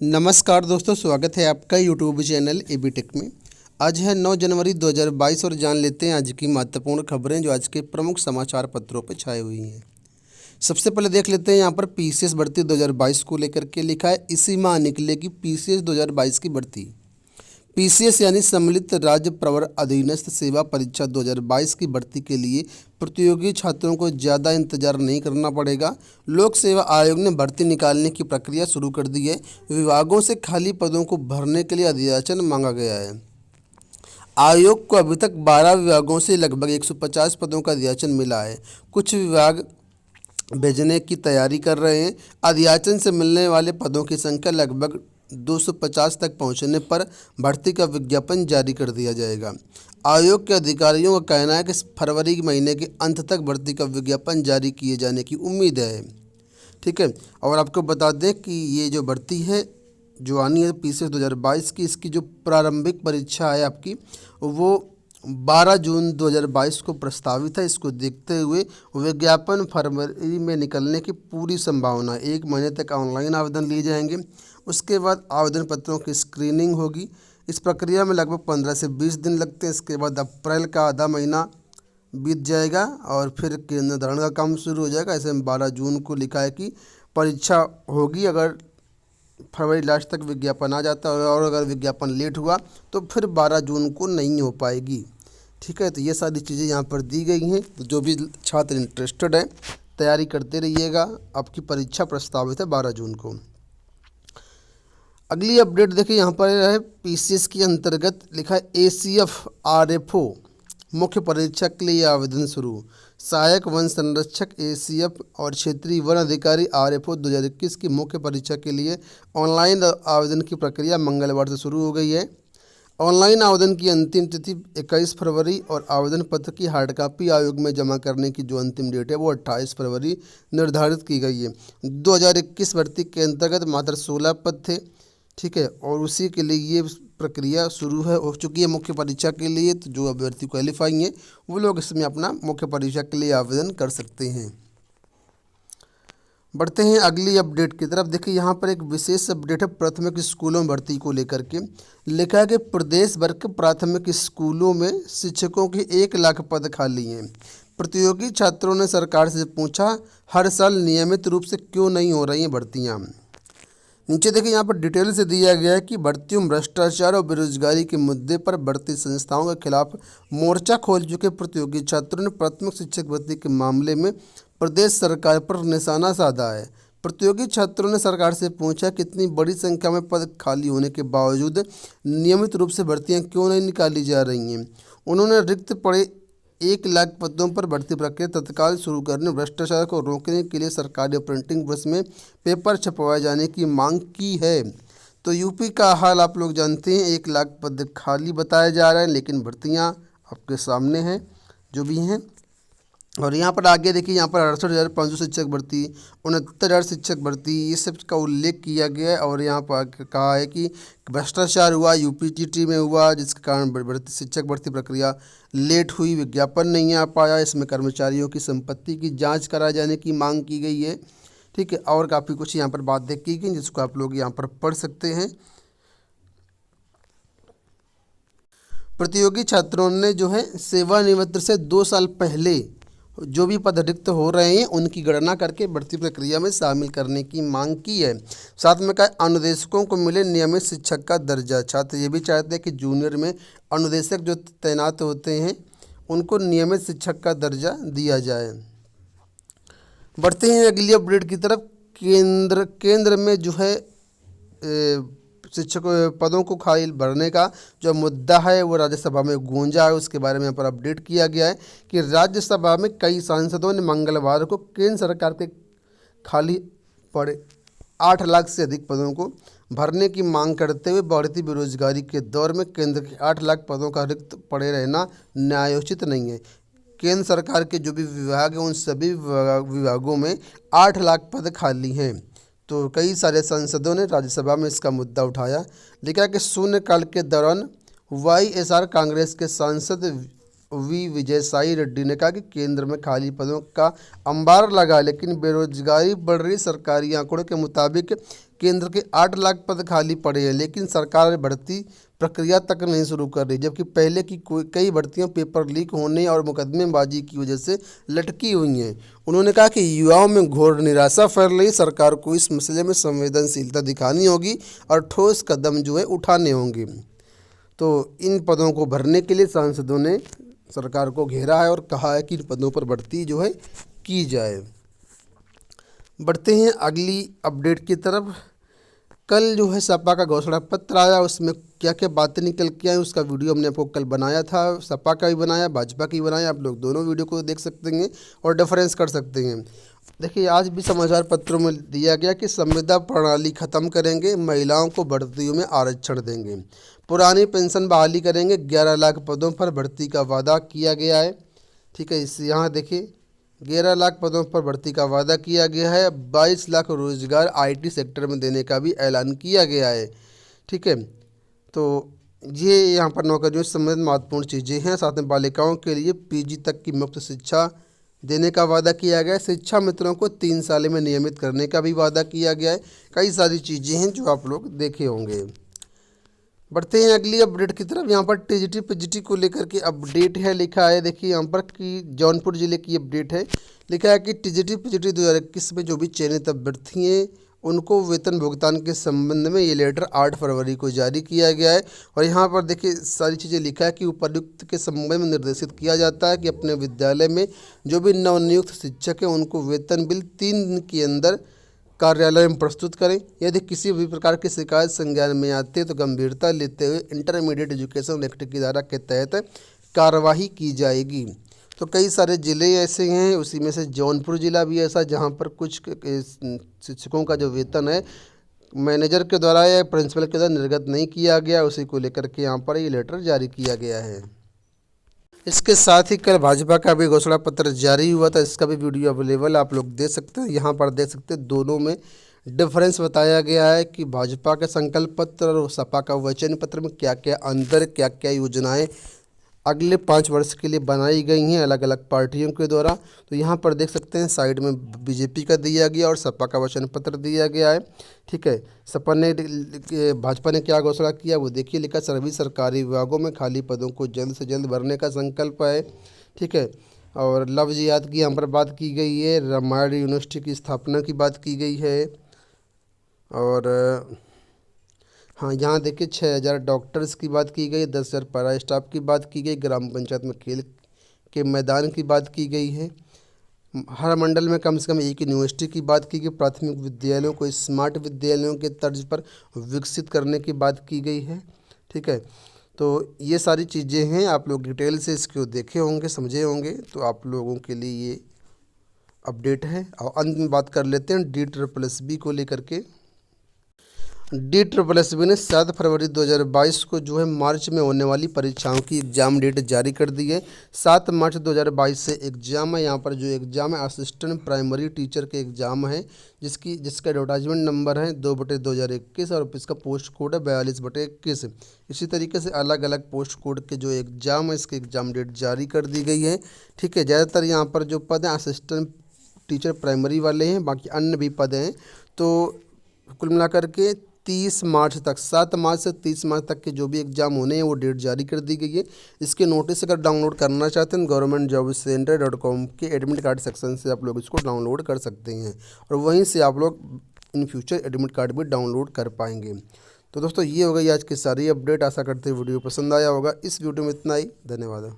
नमस्कार दोस्तों, स्वागत है आपका यूट्यूब चैनल एबी टेक में। आज है 9 जनवरी 2022 और जान लेते हैं आज की महत्वपूर्ण खबरें जो आज के प्रमुख समाचार पत्रों पर छाई हुई हैं। सबसे पहले देख लेते हैं यहाँ पर पीसीएस भर्ती 2022 को लेकर के लिखा है, इसी माह निकलेगी पीसीएस 2022 की भर्ती। पीसीएस यानी सम्मिलित राज्य प्रवर अधीनस्थ सेवा परीक्षा 2022 की भर्ती के लिए प्रतियोगी छात्रों को ज़्यादा इंतजार नहीं करना पड़ेगा। लोक सेवा आयोग ने भर्ती निकालने की प्रक्रिया शुरू कर दी है। विभागों से खाली पदों को भरने के लिए अधियाचन मांगा गया है। आयोग को अभी तक 12 विभागों से लगभग 150 पदों का अधियाचन मिला है। कुछ विभाग भेजने की तैयारी कर रहे हैं। अधियाचन से मिलने वाले पदों की संख्या लगभग 250 तक पहुंचने पर भर्ती का विज्ञापन जारी कर दिया जाएगा। आयोग के अधिकारियों का कहना है कि फरवरी के महीने के अंत तक भर्ती का विज्ञापन जारी किए जाने की उम्मीद है। ठीक है, और आपको बता दें कि ये जो भर्ती है जो आनी है पीसीएस 2022 की, इसकी जो प्रारंभिक परीक्षा है आपकी वो 12 जून 2022 को प्रस्तावित है। इसको देखते हुए विज्ञापन फरवरी में निकलने की पूरी संभावना है। 1 महीने तक ऑनलाइन आवेदन लिए जाएंगे। उसके बाद आवेदन पत्रों की स्क्रीनिंग होगी। इस प्रक्रिया में लगभग 15 से 20 दिन लगते हैं। इसके बाद अप्रैल का आधा महीना बीत जाएगा और फिर केंद्र निर्धारण का काम शुरू हो जाएगा। ऐसे में 12 जून को लिखा है कि परीक्षा होगी। अगर फरवरी लास्ट तक विज्ञापन आ जाता है और अगर विज्ञापन लेट हुआ तो फिर 12 जून को नहीं हो पाएगी। ठीक है, तो ये सारी चीज़ें यहाँ पर दी गई हैं। तो जो भी छात्र इंटरेस्टेड हैं तैयारी करते रहिएगा। आपकी परीक्षा प्रस्तावित है 12 जून को। अगली अपडेट देखिए, यहाँ पर है पीसीएस के अंतर्गत लिखा है एसीएफ आरएफओ मुख्य परीक्षा के लिए आवेदन शुरू। सहायक वन संरक्षक एसीएफ और क्षेत्रीय वन अधिकारी आरएफओ 2021 की मुख्य परीक्षा के लिए ऑनलाइन आवेदन की प्रक्रिया मंगलवार से शुरू हो गई है। ऑनलाइन आवेदन की अंतिम तिथि 21 फरवरी और आवेदन पत्र की हार्ड कॉपी आयोग में जमा करने की जो अंतिम डेट है वो 28 फरवरी निर्धारित की गई है। 2021 भर्ती के अंतर्गत मात्र 16 पद थे। ठीक है, और उसी के लिए ये प्रक्रिया शुरू हो चुकी है मुख्य परीक्षा के लिए। तो जो अभ्यर्थी क्वालिफाइंग है वो लोग इसमें अपना मुख्य परीक्षा के लिए आवेदन कर सकते हैं। बढ़ते हैं अगली अपडेट की तरफ। देखिए, यहाँ पर एक विशेष अपडेट है प्राथमिक स्कूलों में भर्ती को लेकर के। लिखा है कि प्रदेश भर के प्राथमिक स्कूलों में शिक्षकों के 1 लाख पद खाली हैं। प्रतियोगी छात्रों ने सरकार से पूछा, हर साल नियमित रूप से क्यों नहीं हो रही हैं भर्तियाँ। नीचे देखिए, यहाँ पर डिटेल से दिया गया है कि भर्तियों भ्रष्टाचार और बेरोजगारी के मुद्दे पर भर्ती संस्थाओं के खिलाफ मोर्चा खोल चुके प्रतियोगी छात्रों ने प्राथमिक शिक्षक भर्ती के मामले में प्रदेश सरकार पर निशाना साधा है। प्रतियोगी छात्रों ने सरकार से पूछा कि इतनी बड़ी संख्या में पद खाली होने के बावजूद नियमित रूप से भर्तियां क्यों नहीं निकाली जा रही हैं। उन्होंने रिक्त पड़े 1 लाख पदों पर भर्ती प्रक्रिया तत्काल शुरू करने, भ्रष्टाचार को रोकने के लिए सरकारी प्रिंटिंग प्रेस में पेपर छपवाए जाने की मांग की है। तो यूपी का हाल आप लोग जानते हैं, 1 लाख पद खाली बताए जा रहे हैं, लेकिन भर्तियां आपके सामने हैं जो भी हैं। और यहाँ पर आगे देखिए, यहाँ पर 68,500 शिक्षक भर्ती, 69,000 शिक्षक भर्ती, ये सब का उल्लेख किया गया है। और यहाँ पर कहा है कि भ्रष्टाचार हुआ, यूपीटीटी में हुआ, जिसके कारण भर्ती शिक्षक भर्ती प्रक्रिया लेट हुई, विज्ञापन नहीं आ पाया। इसमें कर्मचारियों की संपत्ति की जांच कराए जाने की मांग की गई है। ठीक है, और काफ़ी कुछ यहाँ पर बात की गई जिसको आप लोग यहाँ पर पढ़ सकते हैं। प्रतियोगी छात्रों ने जो है सेवानिवृत्त से 2 साल पहले जो भी पद रिक्त हो रहे हैं उनकी गणना करके भर्ती प्रक्रिया में शामिल करने की मांग की है। साथ में कहा, अनुदेशकों को मिले नियमित शिक्षक का दर्जा। छात्र ये भी चाहते हैं कि जूनियर में अनुदेशक जो तैनात होते हैं उनको नियमित शिक्षक का दर्जा दिया जाए। बढ़ते हैं अगली अपडेट की तरफ। केंद्र में जो है शिक्षक पदों को खाली भरने का जो मुद्दा है वो राज्यसभा में गूंजा है। उसके बारे में यहाँ पर अपडेट किया गया है कि राज्यसभा में कई सांसदों ने मंगलवार को केंद्र सरकार के खाली पड़े 8 लाख से अधिक पदों को भरने की मांग करते हुए बढ़ती बेरोजगारी के दौर में केंद्र के 8 लाख पदों का रिक्त पड़े रहना न्यायोचित नहीं है। केंद्र सरकार के जो भी विभाग हैं उन सभी विभागों में 8 लाख पद खाली हैं। तो कई सारे सांसदों ने राज्यसभा में इसका मुद्दा उठाया। लिखा कि शून्यकाल के दौरान वाईएसआर कांग्रेस के सांसद वी विजयसाई रेड्डी ने कहा कि केंद्र में खाली पदों का अंबार लगा, लेकिन बेरोजगारी बढ़ रही। सरकारी आंकड़ों के मुताबिक केंद्र के 8 लाख पद खाली पड़े हैं, लेकिन सरकार भर्ती प्रक्रिया तक नहीं शुरू कर रही, जबकि पहले की कई भर्तियां पेपर लीक होने और मुकदमेबाजी की वजह से लटकी हुई हैं। उन्होंने कहा कि युवाओं में घोर निराशा फैल रही। सरकार को इस मसले में संवेदनशीलता दिखानी होगी और ठोस कदम जो है उठाने होंगे। तो इन पदों को भरने के लिए सांसदों ने सरकार को घेरा है और कहा है कि इन पदों पर भर्ती जो है की जाए। बढ़ते हैं अगली अपडेट की तरफ। कल जो है सपा का घोषणा पत्र आया, उसमें क्या क्या बातें निकल के आई उसका वीडियो हमने आपको कल बनाया था। सपा का भी बनाया, भाजपा की भी बनाया, आप लोग दोनों वीडियो को देख सकते हैं और डिफरेंस कर सकते हैं। देखिए, आज भी समाचार पत्रों में दिया गया कि संविदा प्रणाली खत्म करेंगे, महिलाओं को भर्तियों में आरक्षण देंगे, पुरानी पेंशन बहाली करेंगे, 11 लाख पदों पर भर्ती का वादा किया गया है। ठीक है, इस यहाँ देखिए 11 लाख पदों पर भर्ती का वादा किया गया है। 22 लाख रोजगार आईटी सेक्टर में देने का भी ऐलान किया गया है। ठीक है, तो ये यहाँ पर नौकरियों से संबंधित महत्वपूर्ण चीज़ें हैं। साथ में बालिकाओं के लिए पीजी तक की मुफ्त शिक्षा देने का वादा किया गया है। शिक्षा मित्रों को 3 साल में नियमित करने का भी वादा किया गया है। कई सारी चीज़ें हैं जो आप लोग देखे होंगे। बढ़ते हैं अगली अपडेट की तरफ। यहाँ पर टीजीटी पीजीटी को लेकर के अपडेट है, लिखा है देखिए यहाँ पर कि जौनपुर जिले की अपडेट है। लिखा है कि टीजीटी पीजीटी 2021 में जो भी चयनित अभ्यर्थी हैं उनको वेतन भुगतान के संबंध में ये लेटर 8 फरवरी को जारी किया गया है। और यहाँ पर देखिए सारी चीज़ें लिखा है कि उपर्युक्त के संबंध में निर्देशित किया जाता है कि अपने विद्यालय में जो भी नवनियुक्त शिक्षक हैं उनको वेतन बिल 3 दिन के अंदर कार्यालय में प्रस्तुत करें। यदि किसी भी प्रकार की शिकायत संज्ञान में आती है तो गंभीरता लेते हुए इंटरमीडिएट एजुकेशन एक्ट की धारा के तहत कार्रवाई की जाएगी। तो कई सारे ज़िले ऐसे हैं, उसी में से जौनपुर ज़िला भी ऐसा जहां पर कुछ शिक्षकों का जो वेतन है मैनेजर के द्वारा या प्रिंसिपल के द्वारा निर्गत नहीं किया गया, उसी को लेकर के यहाँ पर ये लेटर जारी किया गया है। इसके साथ ही कल भाजपा का भी घोषणा पत्र जारी हुआ था, इसका भी वीडियो अवेलेबल आप लोग देख सकते हैं। यहाँ पर देख सकते हैं दोनों में डिफरेंस बताया गया है कि भाजपा का संकल्प पत्र और सपा का वचन पत्र में क्या क्या अंतर, क्या क्या योजनाएं अगले 5 वर्ष के लिए बनाई गई हैं अलग अलग पार्टियों के द्वारा। तो यहाँ पर देख सकते हैं साइड में बीजेपी का दिया गया और सपा का वचन पत्र दिया गया है। ठीक है, भाजपा ने क्या घोषणा किया वो देखिए, लिखा सभी सरकारी विभागों में खाली पदों को जल्द से जल्द भरने का संकल्प है। ठीक है, और लव जिहाद की यहाँ पर बात की गई है, रामायण यूनिवर्सिटी की स्थापना की बात की गई है। और हाँ, यहाँ देखिए 6000 डॉक्टर्स की बात की गई, 10,000 पैरा स्टाफ की बात की गई, ग्राम पंचायत में खेल के मैदान की बात की गई है, हर मंडल में कम से कम एक यूनिवर्सिटी की बात की गई, प्राथमिक विद्यालयों को स्मार्ट विद्यालयों के तर्ज पर विकसित करने की बात की गई है। ठीक है, तो ये सारी चीज़ें हैं, आप लोग डिटेल से इसको देखे होंगे, समझे होंगे, तो आप लोगों के लिए ये अपडेट है। और अंत में बात कर लेते हैं DSSB को लेकर के। DSSB ने 7 फरवरी 2022 को जो है मार्च में होने वाली परीक्षाओं की एग्ज़ाम डेट जारी कर दी है। 7 मार्च 2022 से एग्ज़ाम है। यहाँ पर जो एग्ज़ाम है असिस्टेंट प्राइमरी टीचर के एग्ज़ाम है, जिसका एडवर्टाइजमेंट नंबर है 2/2021 और इसका पोस्ट कोड है 42/21। इसी तरीके से अलग अलग पोस्ट कोड के जो एग्ज़ाम है इसकी एग्ज़ाम डेट जारी कर दी गई है। ठीक है, ज़्यादातर यहाँ पर जो पद हैं असिस्टेंट टीचर प्राइमरी वाले हैं, बाकी अन्य भी पद हैं। तो कुल मिलाकर के 30 मार्च तक, 7 मार्च से 30 मार्च तक के जो भी एग्ज़ाम होने हैं वो डेट जारी कर दी गई है। इसके नोटिस अगर डाउनलोड करना चाहते हैं governmentjobcenter.com के एडमिट कार्ड सेक्शन से आप लोग इसको डाउनलोड कर सकते हैं और वहीं से आप लोग इन फ्यूचर एडमिट कार्ड भी डाउनलोड कर पाएंगे। तो दोस्तों ये हो गई आज की सारी अपडेट। आशा करते हैं वीडियो पसंद आया होगा। इस वीडियो में इतना ही, धन्यवाद।